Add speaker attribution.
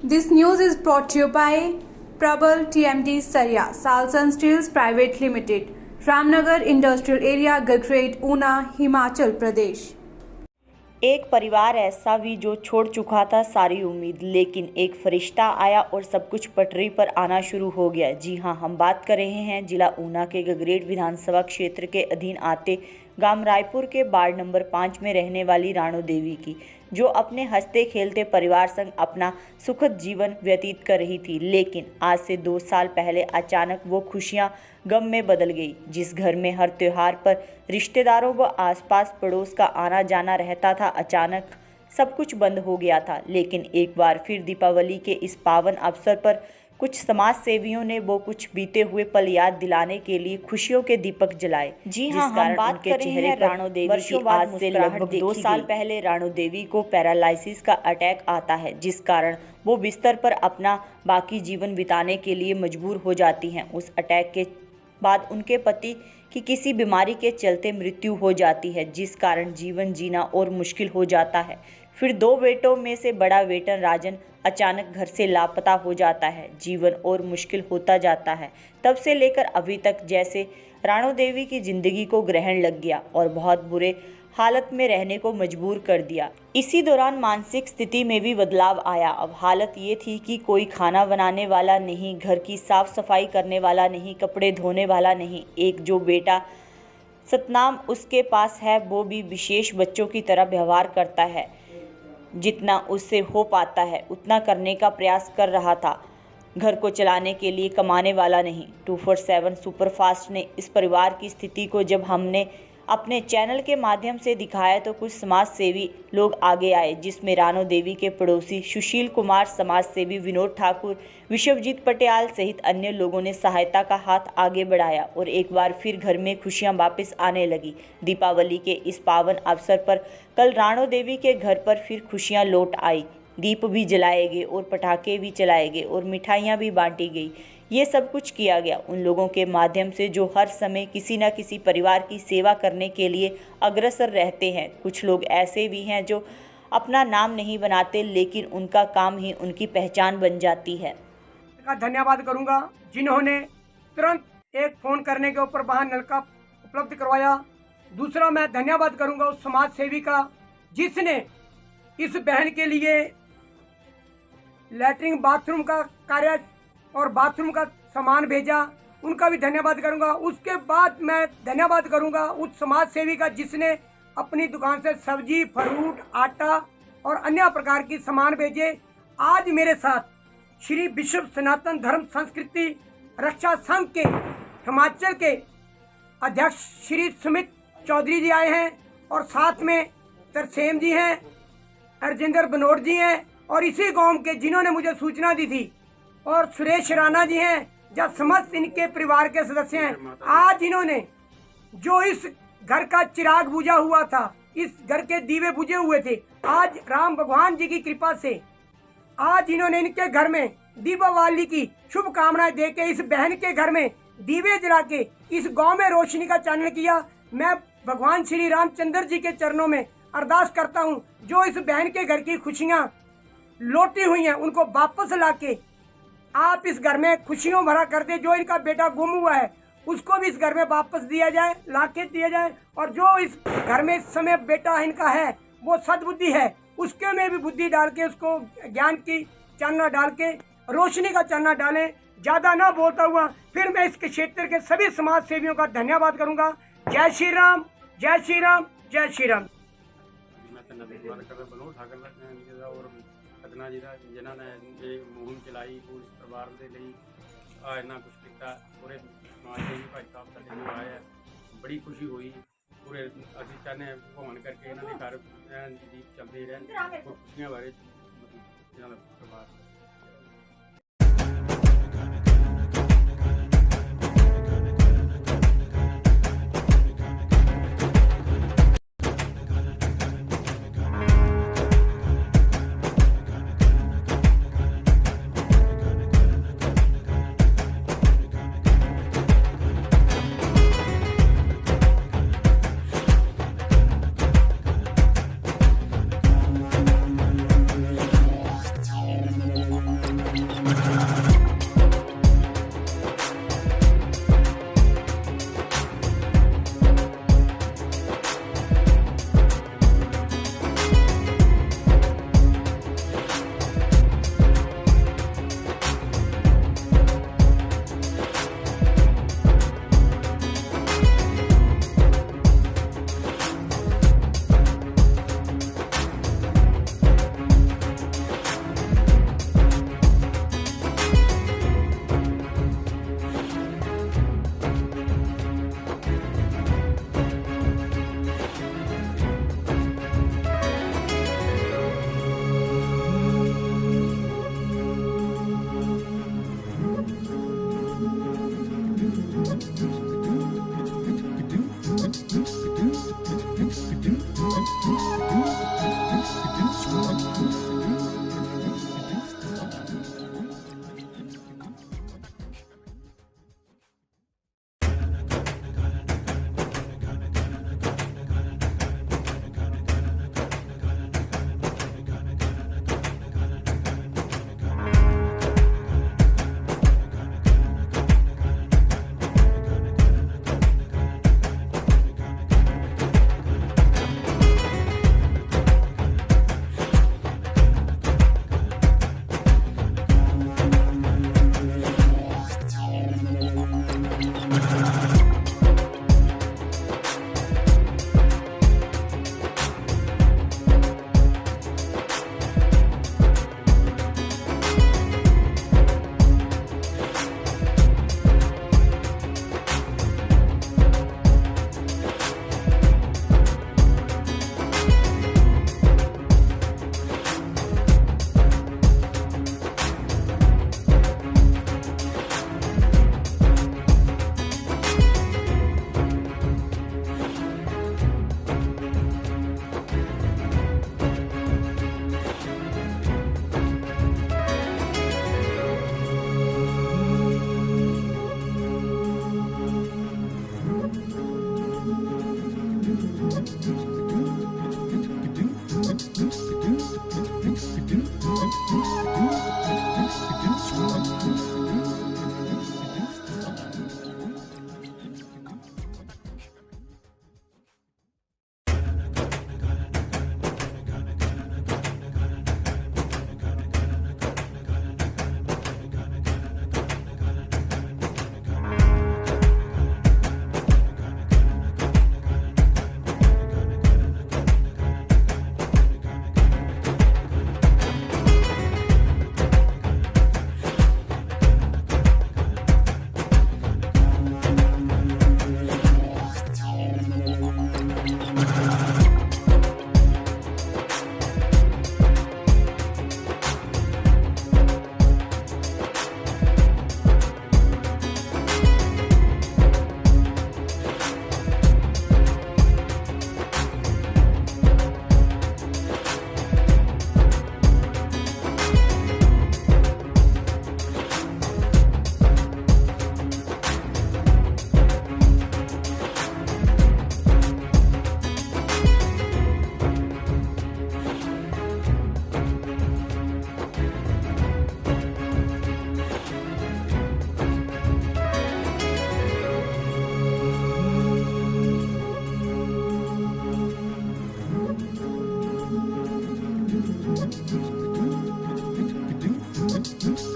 Speaker 1: This news is brought to you by Prabal TMT Saria, Salsan Steels Private Limited, Ramnagar Industrial Area, Gagret, Una, Himachal Pradesh.
Speaker 2: एक परिवार ऐसा भी जो छोड़ चुका था सारी उम्मीद, लेकिन एक फरिश्ता आया और सब कुछ पटरी पर आना शुरू हो गया। जी हां, हम बात कर रहे हैं जिला ऊना के गगरेट विधानसभा क्षेत्र के अधीन आते गांव रायपुर के वार्ड नंबर 5 में रहने वाली राणो देवी की, जो अपने हंसते खेलते परिवार संग अपना सुखद जीवन व्यतीत कर रही थी। लेकिन आज से 2 साल पहले अचानक वो खुशियां गम में बदल गई। जिस घर में हर त्योहार पर रिश्तेदारों व आसपास पड़ोस का आना जाना रहता था, अचानक सब कुछ बंद हो गया था। लेकिन एक बार फिर दीपावली के इस पावन अवसर पर कुछ समाज सेवियों ने वो कुछ बीते हुए पल याद दिलाने के लिए खुशियों के दीपक जलाए। जी हाँ, हम बात कर रहे हैं राणो देवी की। आज से लगभग 2 साल पहले राणो देवी को पैरालिसिस का अटैक आता है, जिस कारण वो बिस्तर पर अपना बाकी जीवन बिताने के लिए मजबूर हो जाती हैं। उस अटैक के बाद उनके पति की किसी बीमारी के चलते मृत्यु हो जाती है, जिस कारण जीवन जीना और मुश्किल हो जाता है। फिर 2 बेटों में से बड़ा बेटा राजन अचानक घर से लापता हो जाता है। जीवन और मुश्किल होता जाता है। तब से लेकर अभी तक जैसे राणो देवी की जिंदगी को ग्रहण लग गया और बहुत बुरे हालत में रहने को मजबूर कर दिया। इसी दौरान मानसिक स्थिति में भी बदलाव आया। अब हालत ये थी कि कोई खाना बनाने वाला नहीं, घर की साफ सफाई करने वाला नहीं, कपड़े धोने वाला नहीं। एक जो बेटा सतनाम उसके पास है, वो भी विशेष बच्चों की तरह व्यवहार करता है। जितना उससे हो पाता है उतना करने का प्रयास कर रहा था। घर को चलाने के लिए कमाने वाला नहीं। 247 सुपरफास्ट ने इस परिवार की स्थिति को जब हमने अपने चैनल के माध्यम से दिखाया तो कुछ समाज सेवी लोग आगे आए, जिसमें राणो देवी के पड़ोसी सुशील कुमार, समाज सेवी विनोद ठाकुर, विश्वजीत पटियाल सहित अन्य लोगों ने सहायता का हाथ आगे बढ़ाया और एक बार फिर घर में खुशियां वापस आने लगी। दीपावली के इस पावन अवसर पर कल राणो देवी के घर पर फिर खुशियां लौट आई। दीप भी जलाए गए और पटाखे भी चलाए गए और मिठाइयाँ भी बांटी गई। ये सब कुछ किया गया उन लोगों के माध्यम से जो हर समय किसी न किसी परिवार की सेवा करने के लिए अग्रसर रहते हैं। कुछ लोग ऐसे भी हैं जो अपना नाम नहीं बनाते, लेकिन उनका काम ही उनकी पहचान बन जाती है।
Speaker 3: का धन्यवाद करूंगा जिन्होंने तुरंत एक फ़ोन करने के ऊपर वहाँ नलका उपलब्ध करवाया। दूसरा मैं धन्यवाद करूंगा उस समाज सेवी का जिसने इस बहन के लिए लैट्रिन बाथरूम का कार्य और बाथरूम का सामान भेजा, उनका भी धन्यवाद करूंगा। उसके बाद मैं धन्यवाद करूंगा उस समाज सेवी का जिसने अपनी दुकान से सब्जी, फ्रूट, आटा और अन्य प्रकार की सामान भेजे। आज मेरे साथ श्री विश्व सनातन धर्म संस्कृति रक्षा संघ के हिमाचल के अध्यक्ष श्री सुमित चौधरी जी आए हैं और साथ में तरसेम जी हैं, अर्जिंदर बनोट जी हैं और इसी गांव के जिन्होंने मुझे सूचना दी थी, और सुरेश राणा जी हैं, जब समस्त इनके परिवार के सदस्य हैं। आज इन्होंने जो इस घर का चिराग बुझा हुआ था, इस घर के दीवे बुझे हुए थे, आज राम भगवान जी की कृपा से आज इन्होंने इनके घर में दीपावली की शुभकामनाएं दे के इस बहन के घर में दीवे जला के इस गांव में रोशनी का चानन किया। मैं भगवान श्री रामचंद्र जी के चरणों में अरदास करता हूं, जो इस बहन के घर की खुशियां लौटी हुई हैं उनको वापस लाके आप इस घर में खुशियों भरा कर दे। जो इनका बेटा गुम हुआ है उसको भी इस घर में वापस दिया जाए, लाके दिया जाए। और जो इस घर में इस समय बेटा इनका है वो सद्बुद्धि है, उसके में भी बुद्धि डाल के उसको ज्ञान की चानना डाल के रोशनी का चानना डालें। ज़्यादा ना बोलता हुआ फिर मैं इसके क्षेत्र के सभी समाज सेवियों का धन्यवाद करूँगा। जय श्री राम, जय श्री राम, जय श्री राम।
Speaker 4: ਸਤਨਾ ਜੀ ਦਾ ਜਿਨ੍ਹਾਂ ਨੇ ਇਹ ਮੁਹਿੰਮ ਚਲਾਈ ਉਸ ਪਰਿਵਾਰ ਦੇ ਲਈ ਇੰਨਾ ਕੁਛ ਕੀਤਾ। ਪੂਰੇ ਸਮਾਜ ਦੇ ਭਾਈ ਸਾਹਿਬ ਸਾਡੇ ਨੂੰ ਆਏ, ਬੜੀ ਖੁਸ਼ੀ ਹੋਈ। ਪੂਰੇ ਅਸੀਂ ਚਾਹੁੰਦੇ ਹਾਂ ਭਗਵਾਨ ਕਰਕੇ ਇਹਨਾਂ ਦੇ ਘਰ ਦੀਪ ਚੱਲਦੇ ਰਹਿਣ, ਖੁਸ਼ੀਆਂ ਬਾਰੇ ਇਹਨਾਂ ਦਾ ਪਰਿਵਾਰ
Speaker 5: है।